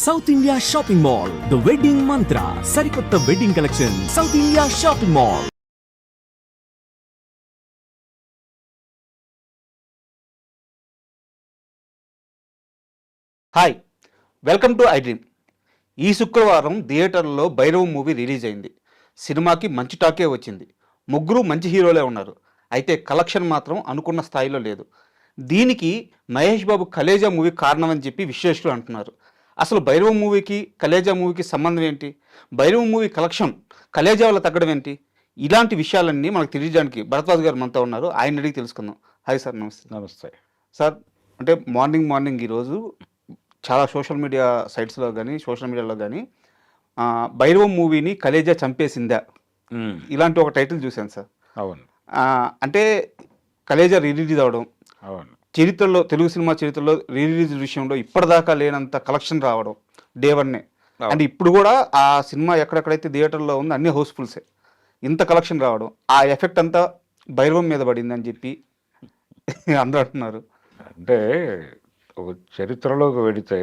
South India shopping mall, the wedding మంత్ర, సరికొత్త wedding collection, south India shopping mall. Hi, welcome to I dream. ఈ శుక్రవారం థియేటర్లో Bhairav movie release అయింది. సినిమాకి మంచి టాకే వచ్చింది. ముగ్గురు మంచి హీరోలే ఉన్నారు. అయితే కలెక్షన్ మాత్రం అనుకున్న స్థాయిలో లేదు. దీనికి మహేష్ బాబు కలేజా మూవీ కారణం అని చెప్పి విశ్లేషకులు అంటున్నారు. అసలు భైరవ్ మూవీకి కలేజా మూవీకి సంబంధం ఏంటి? భైరవ్ మూవీ కలెక్షన్ కలేజా వల్ల తగ్గడం ఏంటి? ఇలాంటి విషయాలన్నీ మనకు తెలియజేయడానికి భరద్వాజ్ గారు మనతో ఉన్నారు. ఆయన అడిగి తెలుసుకుందాం. హాయ్ సార్, నమస్తే. నమస్తే సార్, అంటే మార్నింగ్ ఈరోజు చాలా సోషల్ మీడియా సైట్స్లో కానీ సోషల్ మీడియాలో కానీ భైరవం మూవీని కలేజా చంపేసిందా, ఇలాంటి ఒక టైటిల్ చూశాను సార్. అవును. అంటే కలేజా రిలీజ్ అవడం, అవును, చరిత్రలో తెలుగు సినిమా చరిత్రలో రిలీజ్ విషయంలో ఇప్పటిదాకా లేనంత కలెక్షన్ రావడం డే వన్నే. అంటే ఇప్పుడు కూడా ఆ సినిమా ఎక్కడెక్కడైతే థియేటర్లో ఉందో అన్ని హౌస్ఫుల్సే. ఇంత కలెక్షన్ రావడం, ఆ ఎఫెక్ట్ అంతా భైరవం మీద పడింది అని చెప్పి అందరూ అంటున్నారు. అంటే ఒక చరిత్రలోకి వెడితే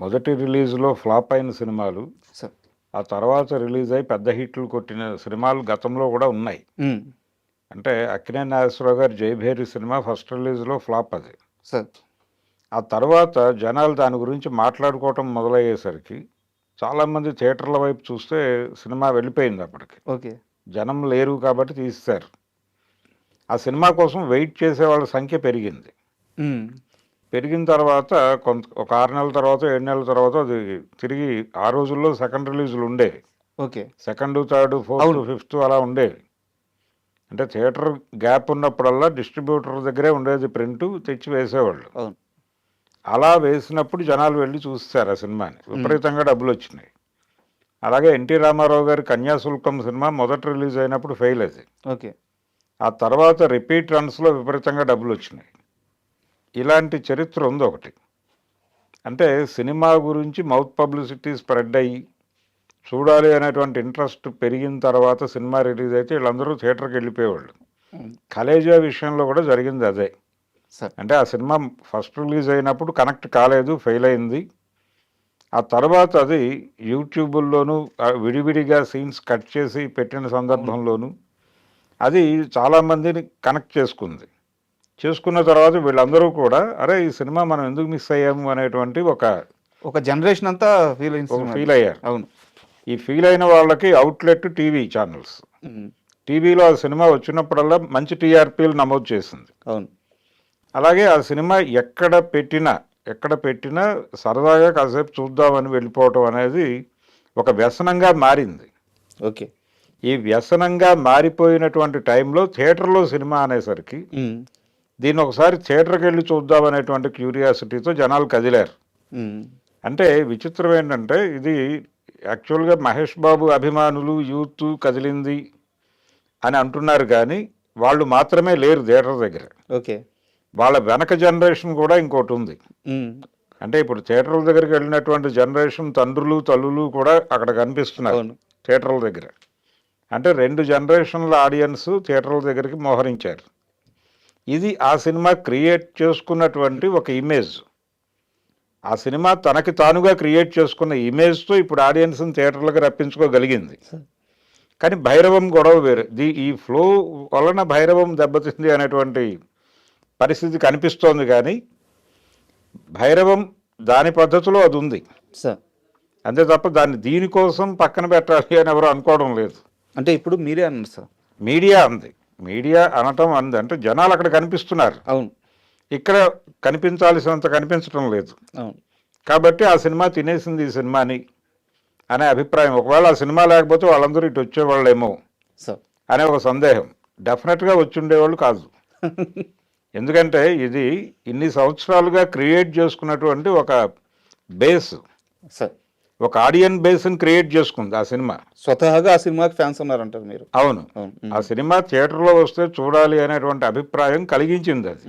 మొదటి రిలీజ్లో ఫ్లాప్ అయిన సినిమాలు, సార్ ఆ తర్వాత రిలీజ్ అయి పెద్ద హిట్లు కొట్టిన సినిమాలు గతంలో కూడా ఉన్నాయి. అంటే అక్కినేని నాగేశ్వరరావు గారి జయభేరి సినిమా ఫస్ట్ రిలీజ్లో ఫ్లాప్ అది. సార్ ఆ తర్వాత జనాలు దాని గురించి మాట్లాడుకోవటం మొదలయ్యేసరికి చాలామంది థియేటర్ల వైపు చూస్తే సినిమా వెళ్ళిపోయింది. అప్పటికి ఓకే, జనం లేరు కాబట్టి తీస్తారు. ఆ సినిమా కోసం వెయిట్ చేసే వాళ్ళ సంఖ్య పెరిగింది. పెరిగిన తర్వాత ఒక 6 నెలల తర్వాత 7 నెలల తర్వాత అది తిరిగి ఆ రోజుల్లో సెకండ్ రిలీజులు ఉండేవి. Okay, second, third, fourth, fifth అలా ఉండేవి. అంటే థియేటర్ గ్యాప్ ఉన్నప్పుడల్లా డిస్ట్రిబ్యూటర్ దగ్గరే ఉండేది, ప్రింట్ తెచ్చి వేసేవాళ్ళు. అలా వేసినప్పుడు జనాలు వెళ్ళి చూస్తారు ఆ సినిమాని. విపరీతంగా డబ్బులు వచ్చినాయి. అలాగే ఎన్టీ రామారావు గారి కన్యాశుల్కం సినిమా మొదట రిలీజ్ అయినప్పుడు ఫెయిల్ అది. ఓకే, ఆ తర్వాత రిపీట్ రన్స్లో విపరీతంగా డబ్బులు వచ్చినాయి. ఇలాంటి చరిత్ర ఉంది ఒకటి. అంటే సినిమా గురించి మౌత్ పబ్లిసిటీ స్ప్రెడ్ అయ్యి చూడాలి అనేటువంటి ఇంట్రెస్ట్ పెరిగిన తర్వాత సినిమా రిలీజ్ అయితే వీళ్ళందరూ థియేటర్కి వెళ్ళిపోయేవాళ్ళు. కలేజా విషయంలో కూడా జరిగింది అదే. అంటే ఆ సినిమా ఫస్ట్ రిలీజ్ అయినప్పుడు కనెక్ట్ కాలేదు, ఫెయిల్ అయింది. ఆ తర్వాత అది యూట్యూబుల్లోనూ విడివిడిగా సీన్స్ కట్ చేసి పెట్టిన సందర్భంలోనూ అది చాలామందిని కనెక్ట్ చేసుకున్న తర్వాత వీళ్ళందరూ కూడా అరే ఈ సినిమా మనం ఎందుకు మిస్ అయ్యాము అనేటువంటి ఒక జనరేషన్ అంతా ఫీల్ అయ్యారు. అవును. ఈ ఫీల్ అయిన వాళ్ళకి అవుట్లెట్ టీవీ ఛానల్స్, టీవీలో ఆ సినిమా వచ్చినప్పుడల్లా మంచి టీఆర్పీలు నమోదు చేసింది. అవును. అలాగే ఆ సినిమా ఎక్కడ పెట్టినా సరదాగా కాసేపు చూద్దామని వెళ్ళిపోవటం అనేది ఒక వ్యసనంగా మారింది. ఓకే, ఈ వ్యసనంగా మారిపోయినటువంటి టైంలో థియేటర్లో సినిమా అనేసరికి దీన్ని ఒకసారి థియేటర్కి వెళ్ళి చూద్దామనేటువంటి క్యూరియాసిటీతో జనాలు కదిలారు. అంటే విచిత్రం ఏంటంటే ఇది యాక్చువల్గా మహేష్ బాబు అభిమానులు యూత్ కదిలింది అని అంటున్నారు, కానీ వాళ్ళు మాత్రమే లేరు థియేటర్ దగ్గర. ఓకే, వాళ్ళ వెనక జనరేషన్ కూడా ఇంకోటి ఉంది. అంటే ఇప్పుడు థియేటర్ల దగ్గరికి వెళ్ళినటువంటి జనరేషన్ తండ్రులు తల్లులు కూడా అక్కడ కనిపిస్తున్నారు థియేటర్ల దగ్గర. అంటే 2 జనరేషన్ల ఆడియన్స్ థియేటర్ల దగ్గరికి మోహరించారు. ఇది ఆ సినిమా క్రియేట్ చేసుకున్నటువంటి ఒక ఇమేజ్. ఆ సినిమా తనకి తానుగా క్రియేట్ చేసుకున్న ఇమేజ్తో ఇప్పుడు ఆడియన్స్ని థియేటర్లకు రప్పించుకోగలిగింది. కానీ భైరవం గొడవ వేరు. ఈ ఫ్లో వలన భైరవం దెబ్బతింది అనేటువంటి పరిస్థితి కనిపిస్తోంది, కానీ భైరవం దాని పద్ధతిలో అది ఉంది అంతే తప్ప దీనికోసం పక్కన పెట్టాలి అని ఎవరు అనుకోవడం లేదు. అంటే ఇప్పుడు మీరే అన్నారు సార్, మీడియా అనటం అంది. అంటే జనాలు అక్కడ కనిపిస్తున్నారు, అవును, ఇక్కడ కనిపించాల్సినంత కనిపించడం లేదు. అవును. కాబట్టి ఆ సినిమా తినేసింది ఈ సినిమాని అనే అభిప్రాయం. ఒకవేళ ఆ సినిమా లేకపోతే వాళ్ళందరూ ఇటు వచ్చేవాళ్ళేమో అనే ఒక సందేహం. డెఫినెట్గా వచ్చి ఉండేవాళ్ళు కాదు. ఎందుకంటే ఇది ఇన్ని సంవత్సరాలుగా క్రియేట్ చేసుకున్నటువంటి ఒక బేస్, ఒక ఆడియన్ బేస్ని క్రియేట్ చేసుకుంది ఆ సినిమా. స్వతహాగా ఆ సినిమాకి ఫ్యాన్స్ ఉన్నారంటారు మీరు? అవును. ఆ సినిమా థియేటర్లో వస్తే చూడాలి అనేటువంటి అభిప్రాయం కలిగించింది అది.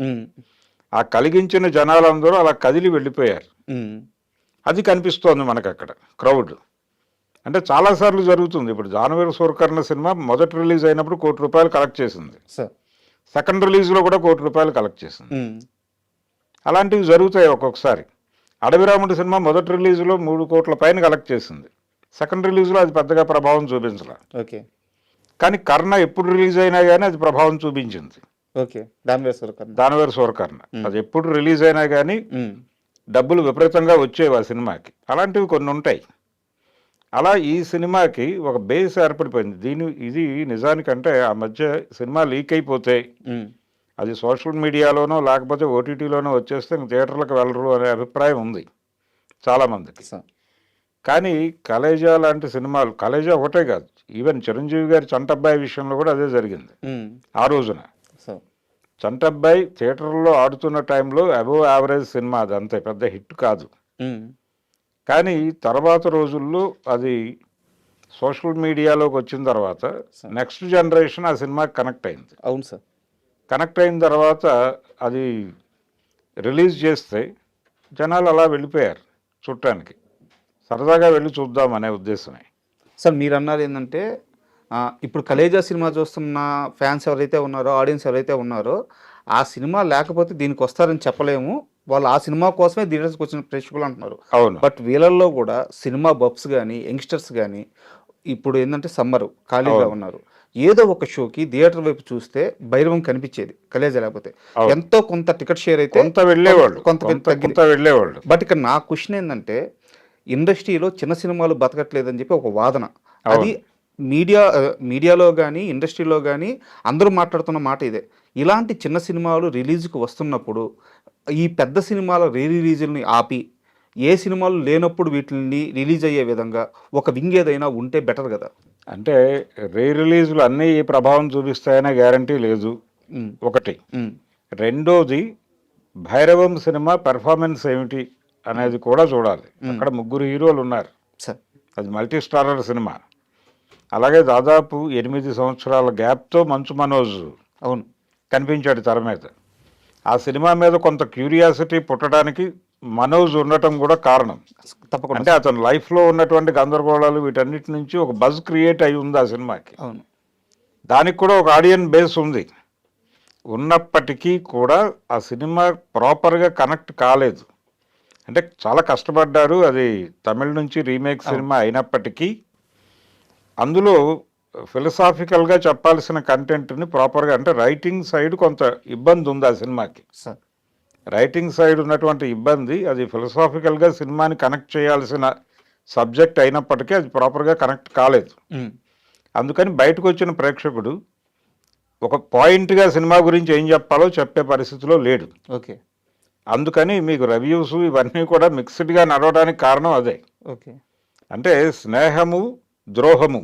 ఆ కలిగించిన జనాలందరూ అలా కదిలి వెళ్ళిపోయారు. అది కనిపిస్తోంది మనకు అక్కడ క్రౌడ్. అంటే చాలాసార్లు జరుగుతుంది. ఇప్పుడు జానవీర సూరకర్ణ సినిమా మొదటి రిలీజ్ అయినప్పుడు ₹1 కోటి కలెక్ట్ చేసింది. సెకండ్ రిలీజ్లో కూడా ₹1 కోటి కలెక్ట్ చేసింది. అలాంటివి జరుగుతాయి ఒక్కొక్కసారి. అడవి రాముడు సినిమా మొదటి రిలీజ్లో 3 కోట్ల పైన కలెక్ట్ చేసింది. సెకండ్ రిలీజ్లో అది పెద్దగా ప్రభావం చూపించలే. ఓకే. కానీ కర్ణ ఎప్పుడు రిలీజ్ అయినా కానీ అది ప్రభావం చూపించింది. ఓకే. దానివేశ్వర దానవేరు సూరకర్ణ అది ఎప్పుడు రిలీజ్ అయినా కానీ డబ్బులు విపరీతంగా వచ్చేవి ఆ సినిమాకి. అలాంటివి కొన్ని ఉంటాయి. అలా ఈ సినిమాకి ఒక బేస్ ఏర్పడిపోయింది. ఇది నిజానికంటే ఆ మధ్య సినిమా లీక్ అయిపోతే అది సోషల్ మీడియాలోనో లేకపోతే ఓటీటీలోనో వచ్చేస్తే ఇంక థియేటర్లకు వెళ్ళరు అనే అభిప్రాయం ఉంది చాలామందికి. కానీ కలేజా లాంటి సినిమాలు, కలేజా ఒకటే కాదు, ఈవెన్ చిరంజీవి గారి చంటబ్బాయి విషయంలో కూడా అదే జరిగింది. ఆ రోజున చంటబ్బాయి థియేటర్లో ఆడుతున్న టైంలో అబోవ్ యావరేజ్ సినిమా, అది అంతే పెద్ద హిట్ కాదు. కానీ తర్వాత రోజుల్లో అది సోషల్ మీడియాలోకి వచ్చిన తర్వాత నెక్స్ట్ జనరేషన్ ఆ సినిమాకి కనెక్ట్ అయింది. అవును సార్. కనెక్ట్ అయిన తర్వాత అది రిలీజ్ చేస్తే జనాలు అలా వెళ్ళిపోయారు చూడటానికి, సరదాగా వెళ్ళి చూద్దాం అనే ఉద్దేశమే. సార్ మీరు అన్నారు ఏంటంటే ఇప్పుడు కలేజా సినిమా చూస్తున్న ఫ్యాన్స్ ఎవరైతే ఉన్నారో, ఆడియన్స్ ఎవరైతే ఉన్నారో, ఆ సినిమా లేకపోతే దీనికి వస్తారని చెప్పలేము, వాళ్ళు ఆ సినిమా కోసమే థియేటర్స్కి వచ్చిన ప్రేక్షకులు అంటున్నారు. అవును. బట్ వీళ్ళల్లో కూడా సినిమా బబ్స్ కానీ యంగ్స్టర్స్ కానీ ఇప్పుడు ఏంటంటే సమ్మరు ఖాళీగా ఉన్నారు, ఏదో ఒక షోకి థియేటర్ వైపు చూస్తే భైరవం కనిపించేది కలేజా లేకపోతే. ఎంతో కొంత టికెట్ షేర్ అయితే కొంత వెళ్ళేవాళ్ళు. బట్ ఇక్కడ నా క్వశ్చన్ ఏంటంటే ఇండస్ట్రీలో చిన్న సినిమాలు బతకట్లేదని చెప్పి ఒక వాదన, అది మీడియాలో కానీ ఇండస్ట్రీలో కానీ అందరూ మాట్లాడుతున్న మాట ఇదే. ఇలాంటి చిన్న సినిమాలు రిలీజ్కి వస్తున్నప్పుడు ఈ పెద్ద సినిమాల రిలీజుల్ని ఆపి ఏ సినిమాలు లేనప్పుడు వీటిని రిలీజ్ అయ్యే విధంగా ఒక వింగ్ ఏదైనా ఉంటే బెటర్ కదా. అంటే రిలీజులు అన్నీ ఈ ప్రభావం చూపిస్తాయనే గ్యారంటీ లేదు ఒకటి. రెండోది భైరవం సినిమా పెర్ఫార్మెన్స్ ఏమిటి అనేది కూడా చూడాలి. అక్కడ 3 హీరోలు ఉన్నారు, అది మల్టీ స్టారర్ సినిమా. అలాగే దాదాపు 8 సంవత్సరాల గ్యాప్తో మంచు మనోజ్ అవును కనిపించాడు తెర మీద. ఆ సినిమా మీద కొంత క్యూరియాసిటీ పుట్టడానికి మనోజ్ ఉండటం కూడా కారణం. తప్పకుండా. అంటే అతని లైఫ్లో ఉన్నటువంటి గందరగోళాలు వీటన్నిటి నుంచి ఒక బజ్ క్రియేట్ అయి ఉంది ఆ సినిమాకి. అవును. దానికి కూడా ఒక ఆడియన్ బేస్ ఉంది. ఉన్నప్పటికీ కూడా ఆ సినిమా ప్రాపర్గా కనెక్ట్ కాలేదు. అంటే చాలా కష్టపడ్డారు. అది తమిళ నుంచి రీమేక్ సినిమా అయినప్పటికీ అందులో ఫిలసాఫికల్గా చెప్పాల్సిన కంటెంట్ని ప్రాపర్గా, అంటే రైటింగ్ సైడ్ కొంత ఇబ్బంది ఉంది ఆ సినిమాకి. రైటింగ్ సైడ్ ఉన్నటువంటి ఇబ్బంది, అది ఫిలసాఫికల్గా సినిమాని కనెక్ట్ చేయాల్సిన సబ్జెక్ట్ అయినప్పటికీ అది ప్రాపర్గా కనెక్ట్ కాలేదు. అందుకని బయటకు వచ్చిన ప్రేక్షకుడు ఒక పాయింట్గా సినిమా గురించి ఏం చెప్పాలో చెప్పే పరిస్థితిలో లేడు. ఓకే. అందుకని మీకు రివ్యూస్ ఇవన్నీ కూడా మిక్స్డ్గా నడవడానికి కారణం అదే. ఓకే. అంటే స్నేహము ద్రోహము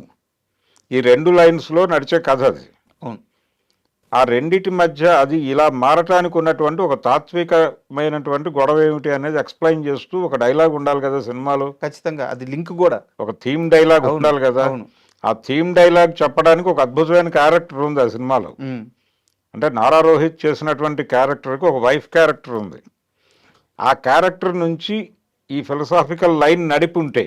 ఈ 2 లైన్స్లో నడిచే కథ అది. ఆ రెండిటి మధ్య అది ఇలా మారటానికి ఉన్నటువంటి ఒక తాత్వికమైనటువంటి గొడవ ఏమిటి అనేది ఎక్స్ప్లెయిన్ చేస్తూ ఒక డైలాగ్ ఉండాలి కదా సినిమాలో. ఖచ్చితంగా అది లింక్ కూడా, ఒక థీమ్ డైలాగ్ ఉండాలి కదా. ఆ థీమ్ డైలాగ్ చెప్పడానికి ఒక అద్భుతమైన క్యారెక్టర్ ఉంది ఆ సినిమాలో. అంటే నారా రోహిత్ చేసినటువంటి క్యారెక్టర్కి ఒక వైఫ్ క్యారెక్టర్ ఉంది. ఆ క్యారెక్టర్ నుంచి ఈ ఫిలసాఫికల్ లైన్ నడిపుంటే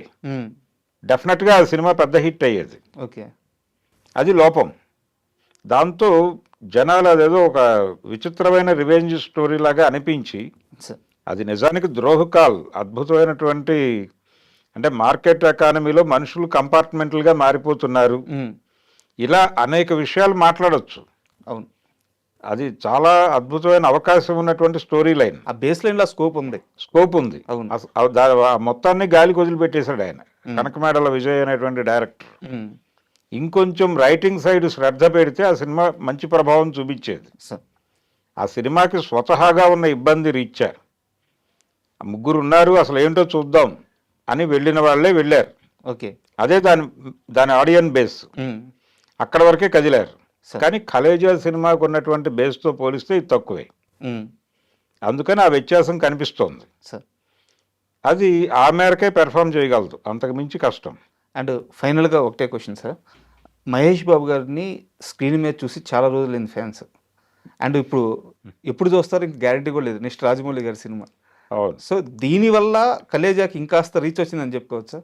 డెఫినెట్గా ఆ సినిమా పెద్ద హిట్ అయ్యేది. ఓకే. అది లోపం. దాంతో జనాలు అదేదో ఒక విచిత్రమైన రివెంజ్ స్టోరీ లాగా అనిపించి, అది నిజానికి ద్రోహకాల్ అద్భుతమైనటువంటి, అంటే మార్కెట్ ఎకానమీలో మనుషులు కంపార్ట్మెంట్లుగా మారిపోతున్నారు, ఇలా అనేక విషయాలు మాట్లాడవచ్చు. అవును. అది చాలా అద్భుతమైన అవకాశం ఉన్నటువంటి స్టోరీ లైన్. ఆ బేస్ లైన్లో స్కోప్ ఉంది. మొత్తాన్ని గాలికి వదిలిపెట్టేశాడు ఆయన. కనకమేడల విజయ్ అనేటువంటి డైరెక్టర్. ఇంకొంచెం రైటింగ్ సైడ్ శ్రద్ధ పెడితే ఆ సినిమా మంచి ప్రభావం చూపించేది. ఆ సినిమాకి స్వతహాగా ఉన్న ఇబ్బంది రీత్యా 3 ఉన్నారు, అసలు ఏంటో చూద్దాం అని వెళ్ళిన వాళ్ళే వెళ్ళారు. ఓకే. అదే దాని ఆడియన్ బేస్, అక్కడ వరకే కదిలారు. కానీ కలేజా సినిమాకు ఉన్నటువంటి బేస్తో పోలిస్తే ఇది తక్కువే. అందుకని ఆ వ్యత్యాసం కనిపిస్తోంది. అది ఆ మేరకే పెర్ఫామ్ చేయగలదు, అంతకు మించి కష్టం. అండ్ ఫైనల్గా ఒకటే క్వశ్చన్ సార్, మహేష్ బాబు గారిని స్క్రీన్ మీద చూసి చాలా రోజులైంది ఫ్యాన్స్, అండ్ ఇప్పుడు ఎప్పుడు చూస్తారు ఇంక గ్యారంటీ కూడా లేదు, నెక్స్ట్ రాజమౌళి గారి సినిమా. అవును. సో దీనివల్ల కలేజాకి ఇంకాస్త రీచ్ వచ్చిందని చెప్పుకోవచ్చు.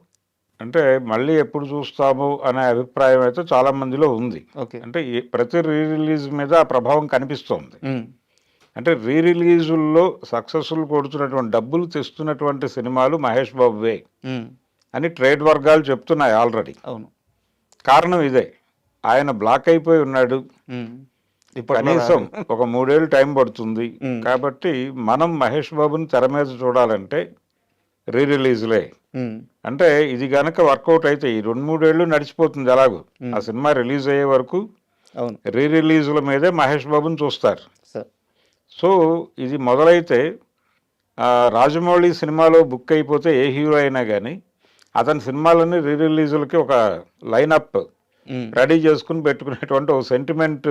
అంటే మళ్ళీ ఎప్పుడు చూస్తాము అనే అభిప్రాయం అయితే చాలా మందిలో ఉంది. ఓకే. అంటే ప్రతి రీ రిలీజ్ మీద ఆ ప్రభావం కనిపిస్తోంది. అంటే రీ రిలీజుల్లో సక్సెస్ఫుల్ కొడుతున్నటువంటి డబ్బులు తెస్తున్నటువంటి సినిమాలు మహేష్ బాబువే అని ట్రేడ్ వర్గాలు చెప్తున్నాయి ఆల్రెడీ. అవును. కారణం ఇదే, ఆయన బ్లాక్ అయిపోయి ఉన్నాడు, కనీసం ఒక 3 ఏళ్ళు టైం పడుతుంది. కాబట్టి మనం మహేష్ బాబుని తెర మీద చూడాలంటే రీ రిలీజ్లే. అంటే ఇది గనక వర్కౌట్ అయితే ఈ 2-3 ఏళ్ళు నడిచిపోతుంది ఎలాగో. ఆ సినిమా రిలీజ్ అయ్యే వరకు రీ రిలీజుల మీదే మహేష్ బాబుని చూస్తారు. సో ఇది మొదలైతే రాజమౌళి సినిమాలో బుక్ అయిపోతే ఏ హీరో అయినా కానీ అతని సినిమాలన్నీ రీ రిలీజులకి ఒక లైనప్ రెడీ చేసుకుని పెట్టుకునేటువంటి ఒక సెంటిమెంట్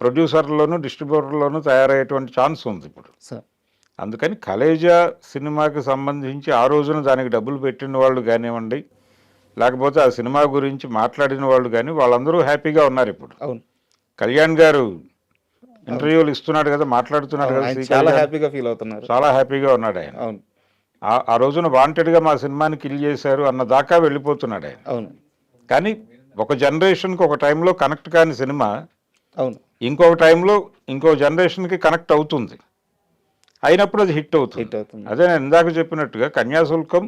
ప్రొడ్యూసర్లోను డిస్ట్రిబ్యూటర్లోనూ తయారయ్యేటువంటి ఛాన్స్ ఉంది ఇప్పుడు. అందుకని కలేజా సినిమాకి సంబంధించి ఆ రోజున దానికి డబ్బులు పెట్టిన వాళ్ళు కానివ్వండి, లేకపోతే ఆ సినిమా గురించి మాట్లాడిన వాళ్ళు కానీ వాళ్ళందరూ హ్యాపీగా ఉన్నారు ఇప్పుడు. అవును. కళ్యాణ్ గారు ఇంటర్వ్యూలు ఇస్తున్నాడు కదా, మాట్లాడుతున్నాడు కదా, చాలా హ్యాపీగా ఫీల్ అవుతున్నారు, చాలా హ్యాపీగా ఉన్నాడు ఆయన. అవును. ఆ రోజున వాంటెడ్గా మా సినిమాని కిల్ చేశారు అన్న దాకా వెళ్ళిపోతున్నాడు ఆయన. అవును. కానీ ఒక జనరేషన్కి ఒక టైంలో కనెక్ట్ కాని సినిమా అవును ఇంకొక టైంలో ఇంకో జనరేషన్కి కనెక్ట్ అవుతుంది, అయినప్పుడు అది హిట్ అవుతుంది. అదే నేను ఇందాక చెప్పినట్టుగా కన్యాశుల్కం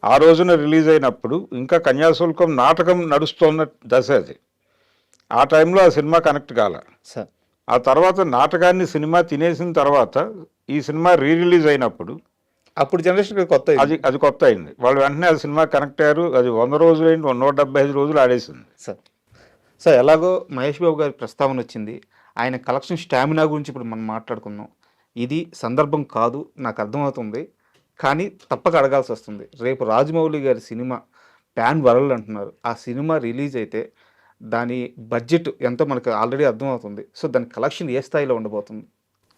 ఆ రోజున రిలీజ్ అయినప్పుడు ఇంకా కన్యాశుల్కం నాటకం నడుస్తున్న దశ అది. ఆ టైంలో ఆ సినిమా కనెక్ట్ కాల. ఆ తర్వాత నాటకాన్ని సినిమా తినేసిన తర్వాత ఈ సినిమా రీ రిలీజ్ అయినప్పుడు అప్పుడు జనరేషన్ కొత్త అది కొత్త అయింది. వాళ్ళు వెంటనే ఆ సినిమా కనెక్ట్ అయ్యారు. అది 100 రోజులు అయింది, 175 రోజులు ఆడేసింది. సార్ ఎలాగో మహేష్ బాబు గారి ప్రస్తావన వచ్చింది, ఆయన కలెక్షన్ స్టామినా గురించి ఇప్పుడు మనం మాట్లాడుకుందాం. ఇది సందర్భం కాదు నాకు అర్థమవుతుంది, కానీ తప్పక అడగాల్సి వస్తుంది. రేపు రాజమౌళి గారి సినిమా ప్యాన్ వరల్డ్ అంటున్నారు. ఆ సినిమా రిలీజ్ అయితే దాని బడ్జెట్ ఎంతో మనకు ఆల్రెడీ అర్థమవుతుంది. సో దాని కలెక్షన్ ఏ స్థాయిలో ఉండబోతుంది?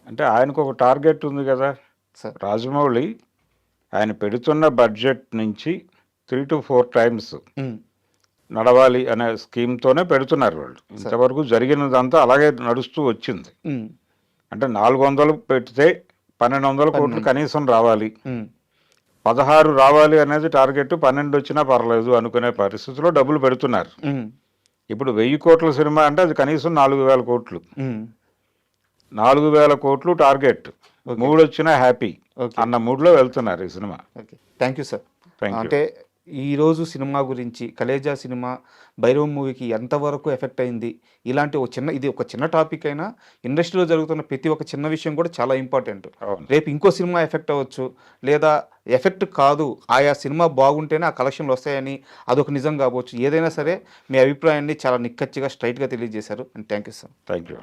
అంటే ఆయనకు ఒక టార్గెట్ ఉంది కదా సార్. రాజమౌళి ఆయన పెడుతున్న బడ్జెట్ నుంచి 3 to 4 times నడవాలి అనే స్కీమ్తోనే పెడుతున్నారు వాళ్ళు. ఇంతవరకు జరిగినదంతా అలాగే నడుస్తూ వచ్చింది. అంటే 400 పెడితే 1200 కోట్లు కనీసం రావాలి, 16 రావాలి అనేది టార్గెట్. 12 వచ్చినా పర్లేదు అనుకునే పరిస్థితిలో డబ్బులు పెడుతున్నారు. ఇప్పుడు 1000 కోట్ల సినిమా అంటే అది కనీసం 4000 కోట్లు. 4000 కోట్లు టార్గెట్, 3 వచ్చినా హ్యాపీ అన్న మూడ్లో వెళ్తున్నారు ఈ సినిమా. Thank you sir. అంటే ఈరోజు సినిమా గురించి కలేజా సినిమా భైరవ్ మూవీకి ఎంతవరకు ఎఫెక్ట్ అయింది, ఇలాంటి ఇది ఒక చిన్న టాపిక్ అయినా ఇండస్ట్రీలో జరుగుతున్న ప్రతి ఒక్క చిన్న విషయం కూడా చాలా ఇంపార్టెంట్. రేపు ఇంకో సినిమా ఎఫెక్ట్ అవ్వచ్చు, లేదా ఎఫెక్ట్ కాదు ఆయా సినిమా బాగుంటేనే ఆ కలెక్షన్లు వస్తాయని అదొక నిజం కావచ్చు. ఏదైనా సరే మీ అభిప్రాయాన్ని చాలా నిక్కచ్చిగా స్ట్రైట్గా తెలియజేశారు. And thank you sir. Thank you.